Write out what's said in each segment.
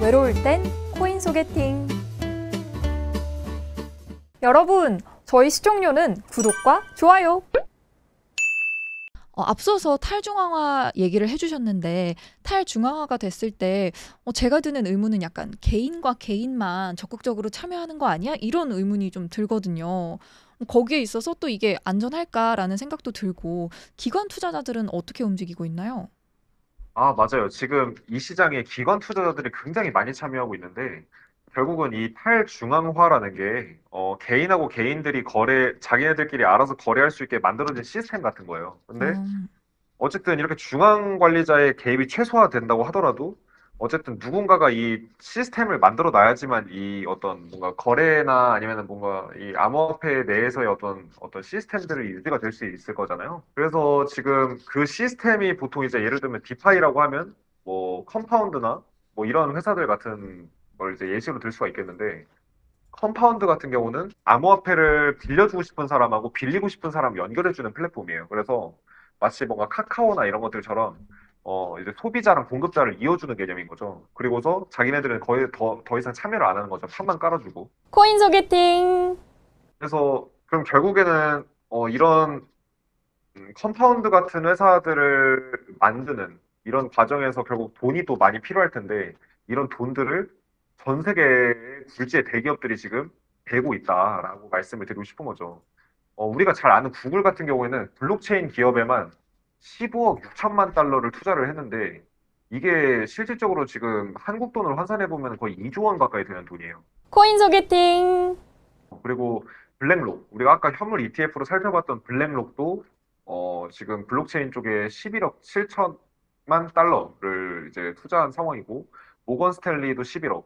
외로울 땐 코인 소개팅. 여러분, 저희 시청료는 구독과 좋아요. 앞서서 탈중앙화 얘기를 해주셨는데 탈중앙화가 됐을 때 제가 드는 의문은 약간 개인과 개인만 적극적으로 참여하는 거 아니야? 이런 의문이 좀 들거든요. 거기에 있어서 또 이게 안전할까라는 생각도 들고 기관 투자자들은 어떻게 움직이고 있나요? 맞아요. 지금 이 시장에 기관 투자자들이 굉장히 많이 참여하고 있는데, 결국은 이 탈중앙화라는 게, 개인하고 개인들이 자기네들끼리 알아서 거래할 수 있게 만들어진 시스템 같은 거예요. 근데, 음, 어쨌든 이렇게 중앙 관리자의 개입이 최소화된다고 하더라도, 어쨌든 누군가가 이 시스템을 만들어 놔야지만 이 어떤 뭔가 거래나 아니면은 뭔가 이 암호화폐 내에서의 어떤 시스템들이 유지가 될 수 있을 거잖아요. 그래서 지금 그 시스템이 보통 이제 예를 들면 디파이라고 하면 뭐 컴파운드나 뭐 이런 회사들 같은 걸 이제 예시로 들 수가 있겠는데, 컴파운드 같은 경우는 암호화폐를 빌려주고 싶은 사람하고 빌리고 싶은 사람 연결해주는 플랫폼이에요. 그래서 마치 뭔가 카카오나 이런 것들처럼 이제 소비자랑 공급자를 이어주는 개념인 거죠. 그리고서 자기네들은 거의 더 이상 참여를 안 하는 거죠. 판만 깔아주고. 코인 소개팅. 그래서 그럼 결국에는 이런 컴파운드 같은 회사들을 만드는 이런 과정에서 결국 돈이 또 많이 필요할 텐데, 이런 돈들을 전 세계 굴지의 대기업들이 지금 대고 있다라고 말씀을 드리고 싶은 거죠. 우리가 잘 아는 구글 같은 경우에는 블록체인 기업에만 15억 6천만 달러를 투자를 했는데, 이게 실질적으로 지금 한국 돈으로 환산해 보면 거의 2조 원 가까이 되는 돈이에요. 코인 소개팅. 그리고 블랙록, 우리가 아까 현물 ETF로 살펴봤던 블랙록도 지금 블록체인 쪽에 11억 7천만 달러를 이제 투자한 상황이고, 모건 스탠리도 11억.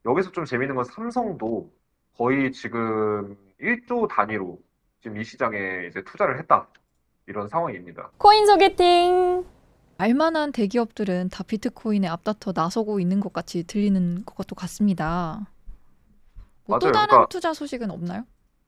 여기서 좀 재밌는 건 삼성도 거의 지금 1조 단위로 지금 이 시장에 이제 투자를 했다. 이런 상황입니다. 코인 소개팅. 알만한 대기업들은 다 비트코인에 앞다퉈 나서고 있는 것 같이 들리는 것도 같습니다. 또 맞아요. 다른 그러니까 투자 소식은 없나요?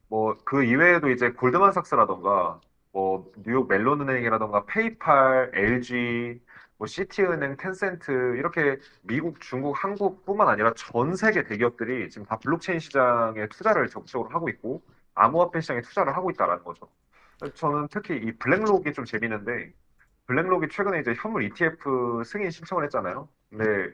뭐 그 이외에도 이제 골드만삭스라던가 뭐 뉴욕 멜론은행이라던가 페이팔, LG, 뭐 시티은행, 텐센트 이렇게 미국, 중국, 한국뿐만 아니라 전 세계 대기업들이 지금 다 블록체인 시장에 투자를 적극적으로 하고 있고 암호화폐 시장에 투자를 하고 있다라는 거죠. 저는 특히 이 블랙록이 좀 재밌는데, 블랙록이 최근에 이제 현물 ETF 승인 신청을 했잖아요. 근데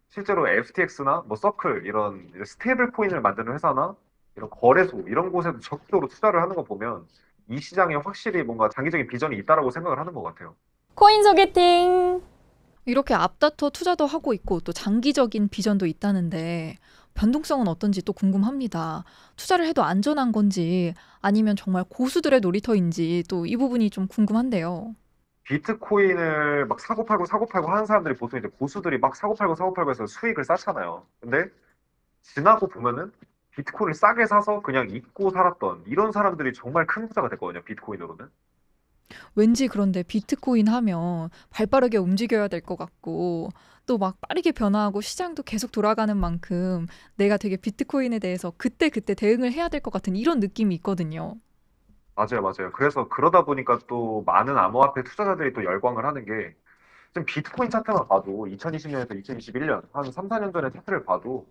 실제로 FTX나 뭐 서클 이런 이제 스테이블 코인을 만드는 회사나 이런 거래소 이런 곳에도 적극적으로 투자를 하는 거 보면 이 시장에 확실히 뭔가 장기적인 비전이 있다라고 생각을 하는 것 같아요. 코인 소개팅. 이렇게 앞다퉈 투자도 하고 있고 또 장기적인 비전도 있다는데 변동성은 어떤지 또 궁금합니다. 투자를 해도 안전한 건지 아니면 정말 고수들의 놀이터인지 또 이 부분이 좀 궁금한데요. 비트코인을 막 사고 팔고 하는 사람들이 보통 이제 고수들이 막 사고 팔고 해서 수익을 쌓잖아요. 근데 지나고 보면은 비트코인을 싸게 사서 그냥 잊고 살았던 이런 사람들이 정말 큰 부자가 됐거든요. 비트코인으로는. 왠지 그런데 비트코인 하면 발빠르게 움직여야 될 것 같고 또 막 빠르게 변화하고 시장도 계속 돌아가는 만큼 내가 되게 비트코인에 대해서 그때그때 대응을 해야 될 것 같은 이런 느낌이 있거든요. 맞아요, 맞아요. 그래서 그러다 보니까 또 많은 암호화폐 투자자들이 또 열광을 하는 게, 지금 비트코인 차트만 봐도 2020년에서 2021년 한 3, 4년 전의 차트를 봐도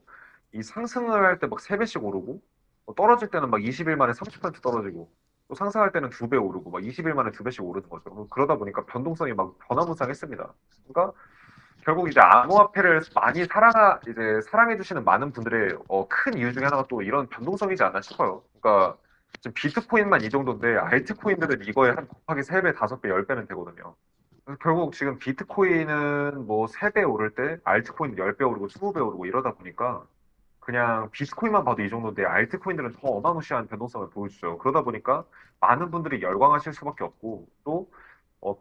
이 상승을 할 때 막 3배씩 오르고 떨어질 때는 막 20일 만에 30% 떨어지고 또 상승할 때는 2배 오르고 막 20일 만에 2배씩 오르는 거죠. 그러다 보니까 변동성이 막 변화무쌍했습니다. 그러니까 결국 이제 암호화폐를 많이 이제 사랑해 주시는 많은 분들의 큰 이유 중에 하나가 또 이런 변동성이지 않나 싶어요. 그러니까 지금 비트코인만 이 정도인데 알트코인들은 이거에 한 곱하기 3배, 5배, 10배는 되거든요. 그래서 결국 지금 비트코인은 뭐 3배 오를 때 알트코인 10배 오르고 20배 오르고 이러다 보니까 그냥 비트코인만 봐도 이 정도인데 알트코인들은 더 어마무시한 변동성을 보여주죠. 그러다 보니까 많은 분들이 열광하실 수밖에 없고, 또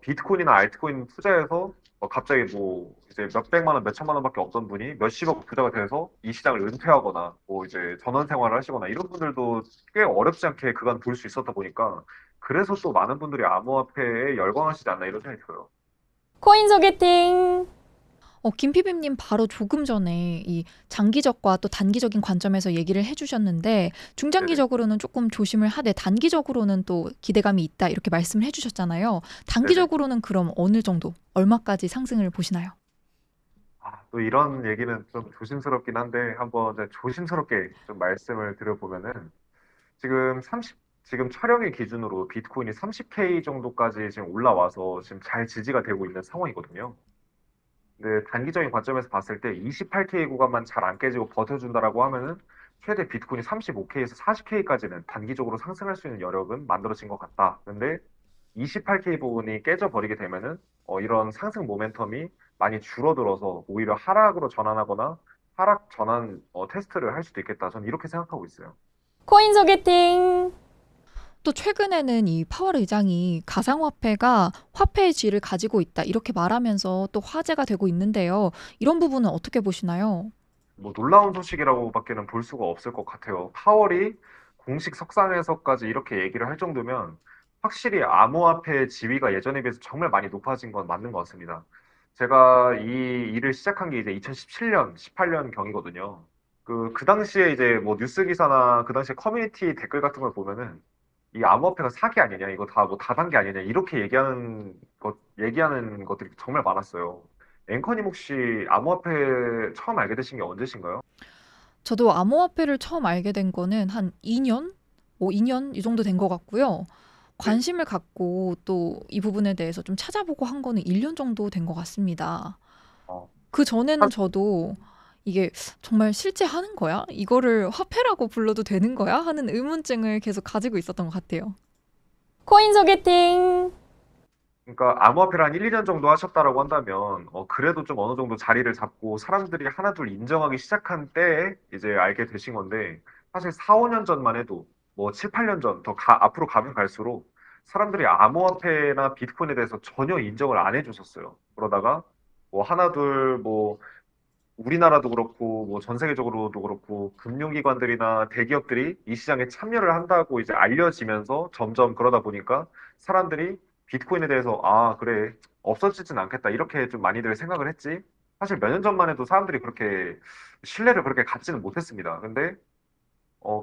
비트코인이나 알트코인 투자해서 갑자기 뭐 이제 몇백만 원, 몇천만 원밖에 없던 분이 몇십억 부자가 돼서 이 시장을 은퇴하거나 뭐 이제 전원 생활을 하시거나 이런 분들도 꽤 어렵지 않게 그간 볼 수 있었다 보니까, 그래서 또 많은 분들이 암호화폐에 열광하시지 않나 이런 생각이 들어요. 코인 소개팅. 김피비님 바로 조금 전에 이 장기적과 또 단기적인 관점에서 얘기를 해주셨는데 네네. 중장기적으로는 조금 조심을 하되 단기적으로는 또 기대감이 있다 이렇게 말씀을 해주셨잖아요. 네네. 단기적으로는 그럼 어느 정도, 얼마까지 상승을 보시나요? 또 이런 얘기는 좀 조심스럽긴 한데 한번 이제 조심스럽게 좀 말씀을 드려보면은 지금 촬영일 기준으로 비트코인이 30K 정도까지 지금 올라와서 지금 잘 지지가 되고 있는 상황이거든요. 근데 단기적인 관점에서 봤을 때 28K 구간만 잘 안 깨지고 버텨준다라고 하면은 최대 비트코인이 35K에서 40K까지는 단기적으로 상승할 수 있는 여력은 만들어진 것 같다. 근데 28K 부분이 깨져버리게 되면은 이런 상승 모멘텀이 많이 줄어들어서 오히려 하락으로 전환하거나 하락 전환 테스트를 할 수도 있겠다. 저는 이렇게 생각하고 있어요. 코인 소개팅. 또 최근에는 이 파월 의장이 가상화폐가 화폐의 질을 가지고 있다 이렇게 말하면서 또 화제가 되고 있는데요. 이런 부분은 어떻게 보시나요? 뭐 놀라운 소식이라고밖에는 볼 수가 없을 것 같아요. 파월이 공식 석상에서까지 이렇게 얘기를 할 정도면 확실히 암호화폐의 지위가 예전에 비해서 정말 많이 높아진 건 맞는 것 같습니다. 제가 이 일을 시작한 게 이제 2017년, 18년 경이거든요. 그 당시에 이제 뭐 뉴스 기사나 그 당시에 커뮤니티 댓글 같은 걸 보면은 이 암호화폐가 사기 아니냐, 이거 다 뭐 다단계 아니냐, 이렇게 얘기하는 것들이 정말 많았어요. 앵커님 혹시 암호화폐 처음 알게 되신 게 언제신가요? 저도 암호화폐를 처음 알게 된 거는 한 2년? 뭐 2년 이 정도 된 것 같고요. 네. 관심을 갖고 또 이 부분에 대해서 좀 찾아보고 한 거는 1년 정도 된 것 같습니다. 어, 그 전에는 한- 저도 이게 정말 실제 하는 거야? 이거를 화폐라고 불러도 되는 거야? 하는 의문증을 계속 가지고 있었던 것 같아요. 코인 소개팅. 그러니까 암호화폐를 한 1, 2년 정도 하셨다라고 한다면, 그래도 좀 어느 정도 자리를 잡고 사람들이 하나둘 인정하기 시작한 때에 이제 알게 되신 건데, 사실 4, 5년 전만 해도, 뭐 7, 8년 전, 앞으로 가면 갈수록 사람들이 암호화폐나 비트코인에 대해서 전혀 인정을 안 해주셨어요. 그러다가 뭐 하나둘 뭐 우리나라도 그렇고 뭐 전 세계적으로도 그렇고 금융기관들이나 대기업들이 이 시장에 참여를 한다고 이제 알려지면서 점점 그러다 보니까 사람들이 비트코인에 대해서 아, 그래, 없어지진 않겠다 이렇게 좀 많이들 생각을 했지. 사실 몇 년 전만 해도 사람들이 그렇게 신뢰를 그렇게 갖지는 못했습니다. 근데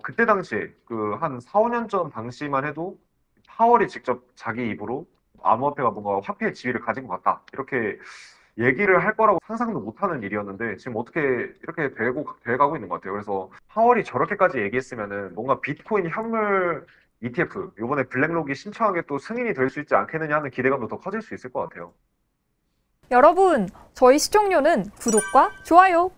그때 당시에 그 한 4, 5년 전 당시만 해도 파월이 직접 자기 입으로 암호화폐가 뭔가 화폐의 지위를 가진 것 같다, 이렇게 얘기를 할 거라고 상상도 못하는 일이었는데 지금 어떻게 이렇게 돼가고 있는 것 같아요. 그래서 파월이 저렇게까지 얘기했으면은 뭔가 비트코인 현물 ETF 이번에 블랙록이 신청하게 또 승인이 될 수 있지 않겠느냐 하는 기대감도 더 커질 수 있을 것 같아요. 여러분, 저희 시청료는 구독과 좋아요.